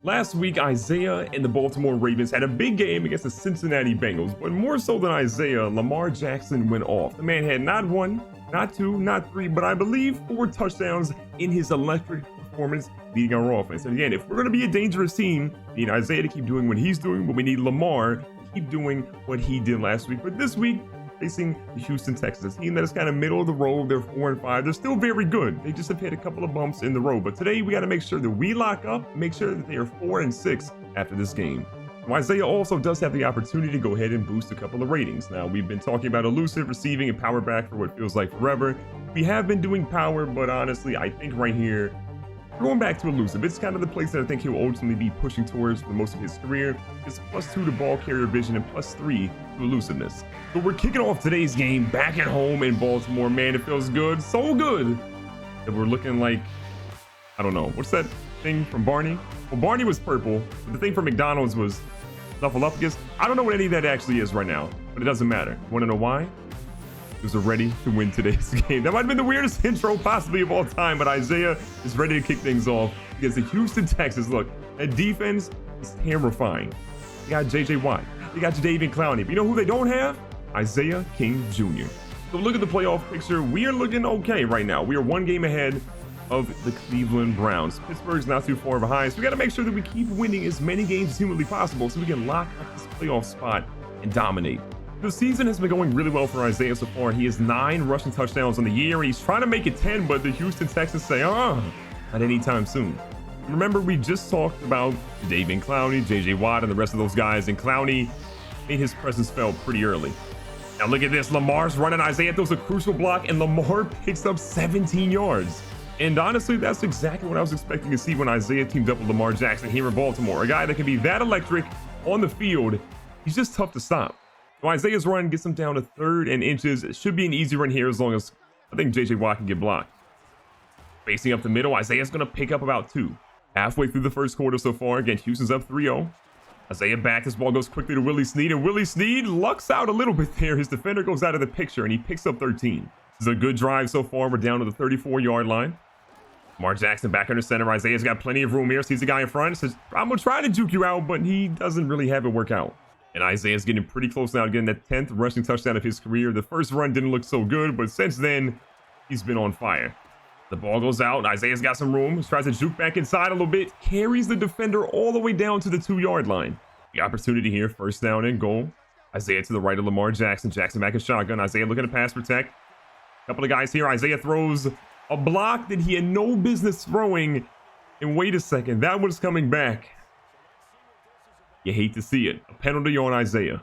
Last week, Isaiah and the Baltimore Ravens had a big game against the Cincinnati Bengals, but more so than Isaiah, Lamar Jackson went off. The man had not one, not two, not three, but I believe 4 touchdowns in his electric performance leading our offense. And again, if we're going to be a dangerous team, we need Isaiah to keep doing what he's doing, but we need Lamar to keep doing what he did last week. But this week, facing the Houston Texans, a team that is kind of middle of the road. They're 4-5. They're still very good. They just have hit a couple of bumps in the road. But today we got to make sure that we lock up, make sure that they are 4-6 after this game. Now, Isaiah also does have the opportunity to go ahead and boost a couple of ratings. Now, we've been talking about elusive, receiving, and power back for what feels like forever. We have been doing power, but honestly, I think right here, going back to elusive, it's kind of the place that I think he'll ultimately be pushing towards for most of his career. It's +2 to ball carrier vision and +3 to elusiveness. So we're kicking off today's game back at home in Baltimore. Man, it feels good, so good, that we're looking like, I don't know, what's that thing from Barney? Well, Barney was purple, but the thing from McDonald's was Snuffleupagus. I don't know what any of that actually is right now, but it doesn't matter. Want to know why? Because they're ready to win today's game. That might have been the weirdest intro possibly of all time, but Isaiah is ready to kick things off against the Houston Texans. Look, that defense is terrifying. They got J.J. Watt. They got Jadeveon Clowney. But you know who they don't have? Isaiah King Jr. So look at the playoff picture. We are looking okay right now. We are 1 game ahead of the Cleveland Browns. Pittsburgh's not too far behind, so we got to make sure that we keep winning as many games as humanly possible so we can lock up this playoff spot and dominate. The season has been going really well for Isaiah so far. He has 9 rushing touchdowns on the year. He's trying to make it 10, but the Houston Texans say, not anytime soon. Remember, we just talked about Jadeveon Clowney, J.J. Watt, and the rest of those guys, and Clowney made his presence felt pretty early. Now look at this. Lamar's running. Isaiah throws a crucial block, and Lamar picks up 17 yards. And honestly, that's exactly what I was expecting to see when Isaiah teamed up with Lamar Jackson here in Baltimore. A guy that can be that electric on the field. He's just tough to stop. So Isaiah's run gets him down to 3rd and inches. It should be an easy run here as long as I think J.J. Watt can get blocked. Facing up the middle, Isaiah's going to pick up about 2. Halfway through the first quarter so far. Again, Houston's up 3-0. Isaiah back. This ball goes quickly to Willie Snead, and Willie Snead lucks out a little bit there. His defender goes out of the picture, and he picks up 13. This is a good drive so far. We're down to the 34-yard line. Lamar Jackson back under center. Isaiah's got plenty of room here. Sees the guy in front. Says, I'm going to try to juke you out, but he doesn't really have it work out. And Isaiah's getting pretty close now, getting that 10th rushing touchdown of his career. The first run didn't look so good, but since then, he's been on fire. The ball goes out. Isaiah's got some room. He tries to juke back inside a little bit. Carries the defender all the way down to the 2-yard line. The opportunity here, 1st down and goal. Isaiah to the right of Lamar Jackson. Jackson back in shotgun. Isaiah looking to pass protect. Couple of guys here. Isaiah throws a block that he had no business throwing. And wait a second, that one's coming back. You hate to see it. A penalty on Isaiah.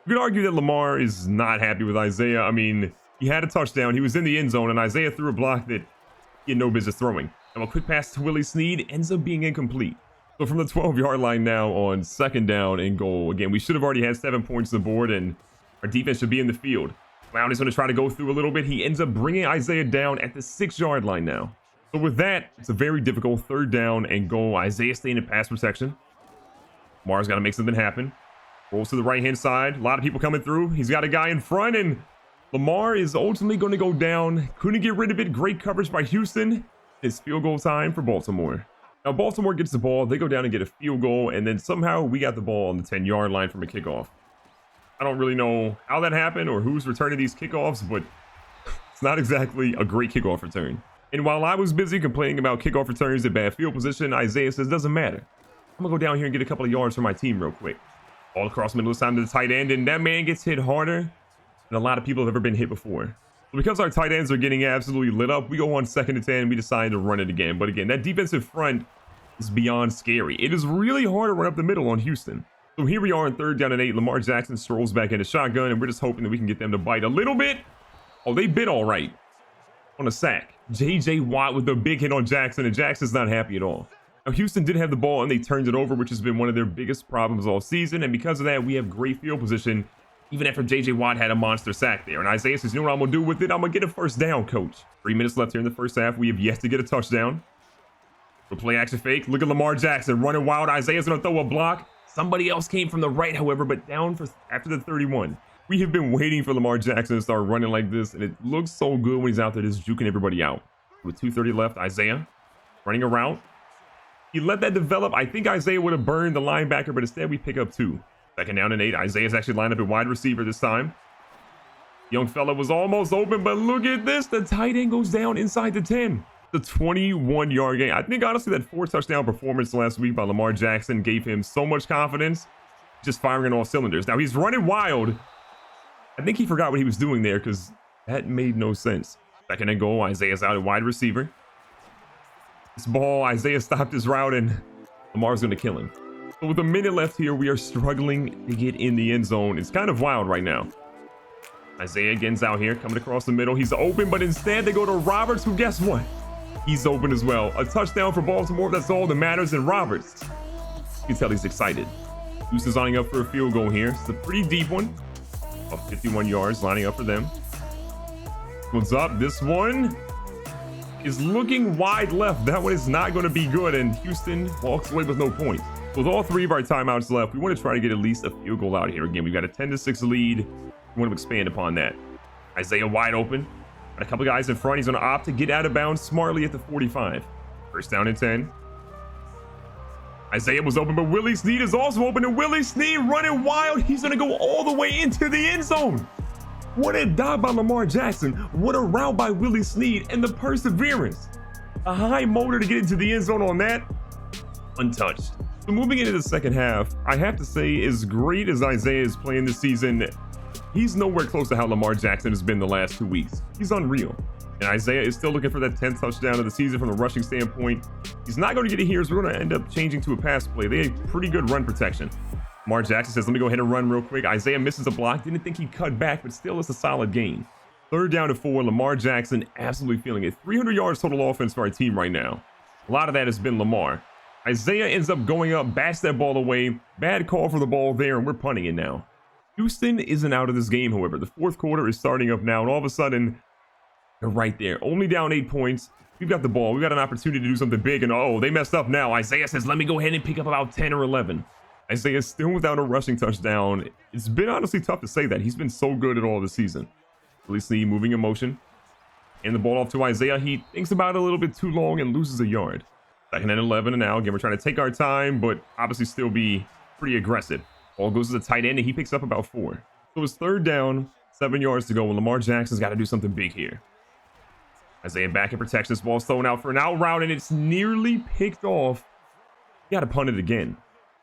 You could argue that Lamar is not happy with Isaiah. I mean, he had a touchdown. He was in the end zone, and Isaiah threw a block that he had no business throwing. Now a quick pass to Willie Snead ends up being incomplete. So from the 12-yard line now on 2nd down and goal. Again, we should have already had 7 points on the board, and our defense should be in the field. Clowney's going to try to go through a little bit. He ends up bringing Isaiah down at the 6-yard line now. So with that, it's a very difficult 3rd down and goal. Isaiah staying in pass protection. Lamar's got to make something happen. Rolls to the right-hand side. A lot of people coming through. He's got a guy in front, and Lamar is ultimately going to go down. Couldn't get rid of it. Great coverage by Houston. It's field goal time for Baltimore. Now, Baltimore gets the ball. They go down and get a field goal, and then somehow we got the ball on the 10-yard line from a kickoff. I don't really know how that happened or who's returning these kickoffs, but it's not exactly a great kickoff return. And while I was busy complaining about kickoff returns at bad field position, Isaiah says, doesn't matter. I'm going to go down here and get a couple of yards for my team real quick. All across the middle this time to the tight end, and that man gets hit harder than a lot of people have ever been hit before. So because our tight ends are getting absolutely lit up, we go on 2nd and 10. We decide to run it again. But again, that defensive front is beyond scary. It is really hard to run up the middle on Houston. So here we are on 3rd down and 8. Lamar Jackson strolls back into shotgun, and we're just hoping that we can get them to bite a little bit. Oh, they bit all right on a sack. J.J. Watt with a big hit on Jackson, and Jackson's not happy at all. Now, Houston did have the ball, and they turned it over, which has been one of their biggest problems all season. And because of that, we have great field position, even after J.J. Watt had a monster sack there. And Isaiah says, you know what I'm going to do with it? I'm going to get a 1st down, coach. 3 minutes left here in the 1st half. We have yet to get a touchdown. We'll play action fake. Look at Lamar Jackson running wild. Isaiah's going to throw a block. Somebody else came from the right, however, but down for after the 31. We have been waiting for Lamar Jackson to start running like this, and it looks so good when he's out there just juking everybody out. With 2:30 left, Isaiah running a route. He let that develop. I think Isaiah would have burned the linebacker, but instead we pick up 2. 2nd down and 8. Isaiah's actually lined up at wide receiver this time. Young fella was almost open, but look at this. The tight end goes down inside the 10. The 21-yard gain. I think, honestly, that 4-touchdown performance last week by Lamar Jackson gave him so much confidence, just firing on all cylinders. Now, he's running wild. I think he forgot what he was doing there because that made no sense. 2nd and goal. Isaiah's out at wide receiver. This ball, Isaiah stopped his route, and Lamar's going to kill him. So with a minute left here, we are struggling to get in the end zone. It's kind of wild right now. Isaiah again's out here, coming across the middle. He's open, but instead they go to Roberts, who, guess what? He's open as well. A touchdown for Baltimore. That's all that matters. And Roberts, you can tell he's excited. Houston's lining up for a field goal here. It's a pretty deep one. About 51 yards lining up for them. What's up? This one is looking wide left. That one is not going to be good. And Houston walks away with no points. With all 3 of our timeouts left, we want to try to get at least a field goal out here. Again, we've got a 10-6 lead. We want to expand upon that. Isaiah wide open. Got a couple guys in front. He's going to opt to get out of bounds smartly at the 45. 1st down and 10. Isaiah was open, but Willie Snead is also open. And Willie Snead running wild. He's going to go all the way into the end zone. What a dive by Lamar Jackson. What a route by Willie Snead. And the perseverance. A high motor to get into the end zone on that. Untouched. So moving into the second half, I have to say, as great as Isaiah is playing this season, he's nowhere close to how Lamar Jackson has been the last 2 weeks. He's unreal. And Isaiah is still looking for that 10th touchdown of the season from the rushing standpoint. He's not going to get it here, so we're going to end up changing to a pass play. They have pretty good run protection. Lamar Jackson says, let me go ahead and run real quick. Isaiah misses a block. Didn't think he'd cut back, but still it's a solid gain. 3rd down and 4. Lamar Jackson absolutely feeling it. 300 yards total offense for our team right now. A lot of that has been Lamar. Isaiah ends up going up, bats that ball away. Bad call for the ball there, and we're punting it now. Houston isn't out of this game, however. The 4th quarter is starting up now, and all of a sudden, they're right there. Only down 8 points. We've got the ball. We've got an opportunity to do something big, and oh, they messed up now. Isaiah says, let me go ahead and pick up about 10 or 11. Isaiah's still without a rushing touchdown. It's been honestly tough to say that. He's been so good at all this season. Willie Snead moving in motion. And the ball off to Isaiah. He thinks about it a little bit too long and loses a yard. 2nd and 11 and now. Again, we're trying to take our time, but obviously still be pretty aggressive. Ball goes to the tight end, and he picks up about 4. So it's 3rd down, 7 yards to go, and Lamar Jackson's got to do something big here. Isaiah back in protection. This ball's thrown out for an out route, and it's nearly picked off. You got to punt it again.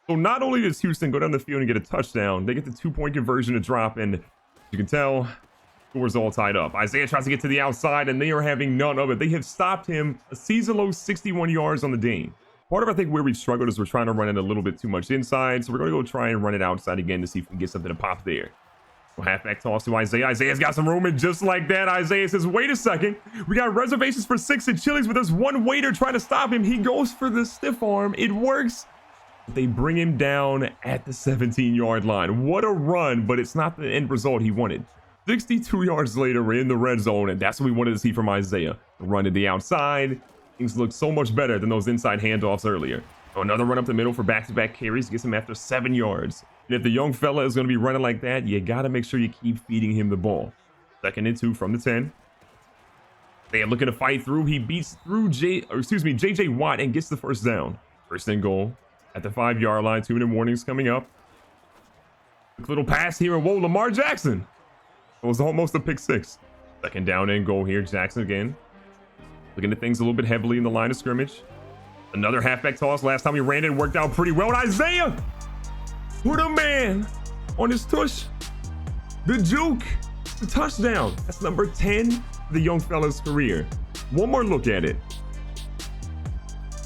So not only does Houston go down the field and get a touchdown, they get the 2-point conversion to drop, and you can tell score's all tied up. Isaiah tries to get to the outside, and they are having none of it. They have stopped him a season-low 61 yards on the game. Part of, I think, where we've struggled is we're trying to run it a little bit too much inside, so we're going to go try and run it outside again to see if we can get something to pop there. So halfback toss to Isaiah. Isaiah's got some room, and just like that, Isaiah says, wait a second. We got reservations for 6 at Chili's, but there's one waiter trying to stop him. He goes for the stiff arm. It works. They bring him down at the 17-yard line. What a run, but it's not the end result he wanted. 62 yards later, we're in the red zone, and that's what we wanted to see from Isaiah. The run to the outside. Things look so much better than those inside handoffs earlier. So another run up the middle for back-to-back carries. Gets him after 7 yards. And if the young fella is going to be running like that, you got to make sure you keep feeding him the ball. 2nd and 2 from the 10. They are looking to fight through. He beats through JJ Watt and gets the 1st down. 1st and goal at the 5-yard line. 2-minute warnings coming up. Quick little pass here, and whoa, Lamar Jackson. It was almost a pick 6. 2nd down and goal here. Jackson again. Looking at things a little bit heavily in the line of scrimmage. Another halfback toss. Last time we ran it worked out pretty well. And Isaiah put a man on his tush. The juke. The touchdown. That's number 10 for the young fella's career. One more look at it.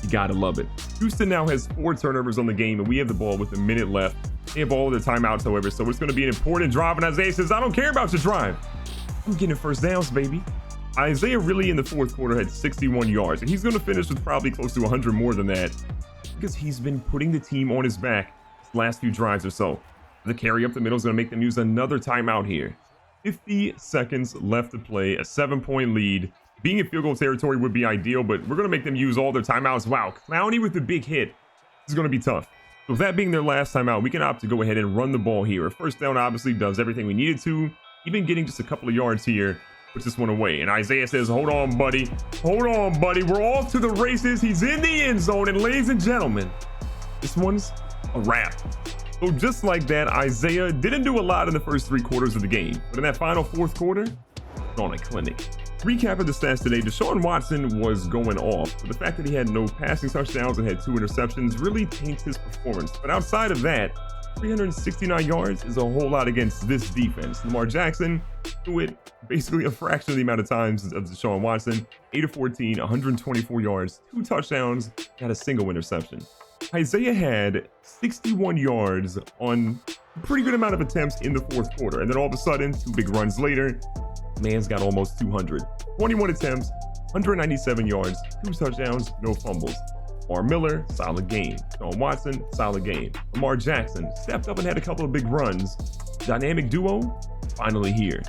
You gotta love it. Houston now has 4 turnovers on the game, and we have the ball with a minute left. They have all of the timeouts, however, so it's going to be an important drive. And Isaiah says, I don't care about your drive. I'm getting 1st downs, baby. Isaiah really in the 4th quarter had 61 yards, and he's going to finish with probably close to 100 more than that because he's been putting the team on his back the last few drives or so. The carry up the middle is going to make them use another timeout here. 50 seconds left to play, a 7-point lead. Being in field goal territory would be ideal, but we're going to make them use all their timeouts. Wow, Clowney with the big hit. This is going to be tough. So with that being their last timeout, we can opt to go ahead and run the ball here. A 1st down obviously does everything we needed to. Even getting just a couple of yards here puts this one away. And Isaiah says, hold on, buddy. Hold on, buddy. We're off to the races. He's in the end zone. And ladies and gentlemen, this one's a wrap. So just like that, Isaiah didn't do a lot in the first 3 quarters of the game. But in that final 4th quarter, on a clinic. Recap of the stats today, Deshaun Watson was going off, but the fact that he had no passing touchdowns and had 2 interceptions really taints his performance. But outside of that, 369 yards is a whole lot against this defense. Lamar Jackson threw it basically a fraction of the amount of times of Deshaun Watson. 8 of 14, 124 yards, 2 touchdowns, not a single interception. Isaiah had 61 yards on a pretty good amount of attempts in the 4th quarter. And then all of a sudden, 2 big runs later, man's got almost 200. 21 attempts, 197 yards, 2 touchdowns, no fumbles. Lamar Miller, solid game. Deshaun Watson, solid game. Lamar Jackson stepped up and had a couple of big runs. Dynamic duo, finally here.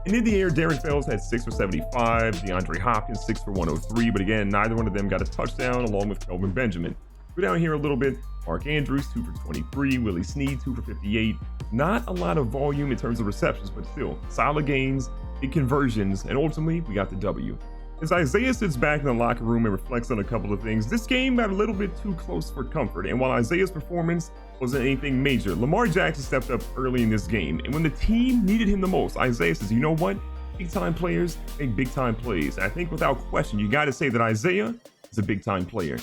And in the air, Darren Fells had 6 for 75. DeAndre Hopkins, 6 for 103. But again, neither one of them got a touchdown, along with Kelvin Benjamin. Go down here a little bit. Mark Andrews, 2 for 23. Willie Snead, 2 for 58. Not a lot of volume in terms of receptions, but still solid gains, big conversions, and ultimately we got the W. As Isaiah sits back in the locker room and reflects on a couple of things, this game got a little bit too close for comfort. And while Isaiah's performance wasn't anything major, Lamar Jackson stepped up early in this game. And when the team needed him the most, Isaiah says, you know what? Big time players make big time plays. And I think without question, you got to say that Isaiah is a big time player.